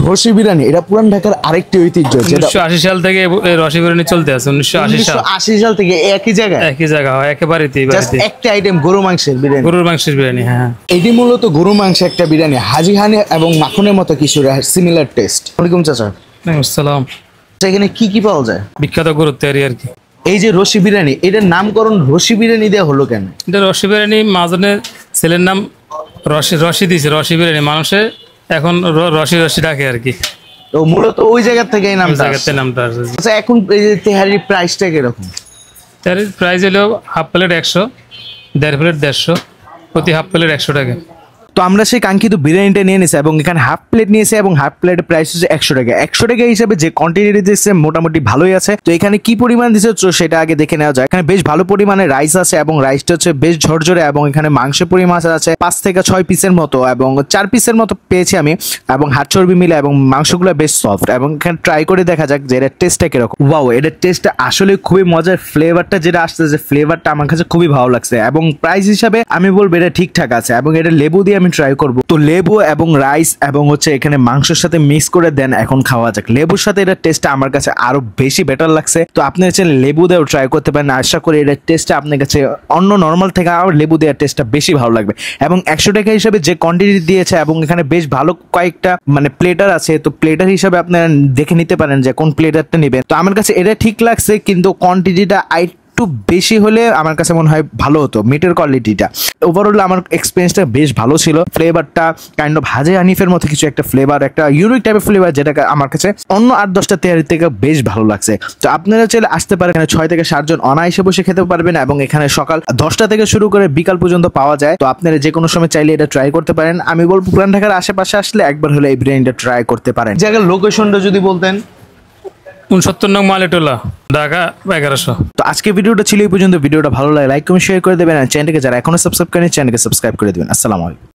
রসি বিরিয়ানি এটা পুরান ঢাকার আরেকটি ঐতিহ্য, যেটা 1980 সাল থেকে এই রসি বিরিয়ানি চলতে আছে। 1980 সাল থেকে একই জায়গা হয়, একেবারেই একটা আইটেম গরুর মাংসের বিরিয়ানি। হ্যাঁ, এটি মূলত গরু মাংস একটা বিরিয়ানি, হাজি হানি এবং মাখনের মতো কিছু সিমিলার টেস্ট। ওয়ালাইকুম চাচা। আসসালাম। এখানে কি কি পাওয়া যায়? বিখ্যাত গরুর তৈরি আর কি। এই যে রসি বিরিয়ানি, এটার নামকরণ রসি বিরিয়ানি দেওয়া হলো কেন? এটা রসি বিরিয়ানি মাজনের ছেলের নাম রশি দিয়েছে রসি বিরিয়ানি, মানুষে এখন রশি ডাকে আর কি। তো মূলত ওই জায়গা থেকে এই নামটা আসছে। আচ্ছা, এখন এই যে তেহারির প্রাইসটা কিরকম? তেহারির প্রাইস হলো হাফ প্লেট 100, 1.5 প্লেট 150, প্রতি হাফ প্লেট 100 টাকা। তো আমরা সেই কাঙ্ক্ষিত বিরিয়ানিটা নিয়ে নিয়েছি এবং এখানে হাফ প্লেট নিয়েছে এবং হাফ প্লেটের প্রাইস হচ্ছে 100 টাকা। 100 টাকা হিসাবে যে কোয়ান্টিটি দিয়েছে মোটামুটি ভালোই আছে। তো এখানে কি পরিমাণ দিয়েছে সেটা আগে দেখে নেওয়া যায়। এখানে বেশ ভালো পরিমাণে রাইস আছে এবং রাইসটা হচ্ছে বেশ ঝরঝরে এবং এখানে মাংসের পরিমাণ আছে 5 থেকে 6 পিসের মতো এবং 4 পিসের মতো পেয়েছি আমি, এবং হাড় চর্বি মিলে এবং মাংসগুলো বেশ সফট। এবং এখানে ট্রাই করে দেখা যাক যে এটার টেস্টটা কিরকম। ওয়াও, এটার টেস্টটা আসলে খুবই মজার। ফ্লেভারটা যেটা আসছে, যে ফ্লেভারটা আমার কাছে খুবই ভালো লাগছে এবং প্রাইস হিসাবে আমি বলবো এটা ঠিকঠাক আছে। এবং এটা লেবু দিয়ে আমি ট্রাই করবো। তো লেবু এবং রাইস এবং হচ্ছে এখানে মাংসের সাথে মিক্স করে দেন, এখন খাওয়া যাক। লেবুর সাথে এটার টেস্টটা আমার কাছে আরো বেশি বেটার লাগছে। তো আপনি হচ্ছে লেবু দিয়েও ট্রাই করতে পারেন। আশা করি এটার টেস্টটা আপনার কাছে অন্য নর্মাল থেকে আর লেবু দেওয়ার টেস্টটা বেশি ভালো লাগবে। এবং 100 টাকা হিসেবে যে কোয়ান্টিটি দিয়েছে এবং এখানে বেশ ভালো কয়েকটা প্লেটার আছে, তো প্লেটার হিসাবে আপনারা দেখে নিতে পারেন যে কোন প্লেটারটা নেবেন। তো আমার কাছে এটা ঠিক লাগছে, কিন্তু কোয়ান্টিটিটা একটু বেশি হলে আমার কাছে মনে হয় ভালো হতো। মিটের কোয়ালিটিটা ওভারঅল আমার এক্সপিরিয়েন্সটা বেশ ভালো ছিল। ফ্লেভারটা কাইন্ড অফ হাজে হানিফের মতো কিছু একটা ফ্লেভার, একটা ইউনিক টাইপের ফ্লেভার, যেটা আমার কাছে অন্য 8-10টা তেহারি থেকে বেশ ভালো লাগছে। তো আপনারা চাইলে আসতে পারেন। এখানে 6 থেকে 7 জন অনায়াসে বসে খেতে পারবেন এবং এখানে সকাল 10টা থেকে শুরু করে বিকাল পর্যন্ত পাওয়া যায়। তো আপনারা যে কোনো সময় চাইলে এটা ট্রাই করতে পারেন। আমি বলবো পুরান ঢাকার আশেপাশে আসলে একবার হলে এই বিরিয়ানিটা ট্রাই করতে পারেন। জায়গার লোকেশনটা যদি বলতেন। 69 নং মালিটোলা, ঢাকা 1100। তো আজকে ভিডিওটা ছিল এই পর্যন্ত। ভিডিওটা ভালো লাগে লাইক কমেন্ট শেয়ার করে দেবেন, আর চ্যানেলকে যারা এখনো সাবস্ক্রাইব করেনি চ্যানেলকে সাবস্ক্রাইব করে দেবেন। আসসালামু আলাইকুম।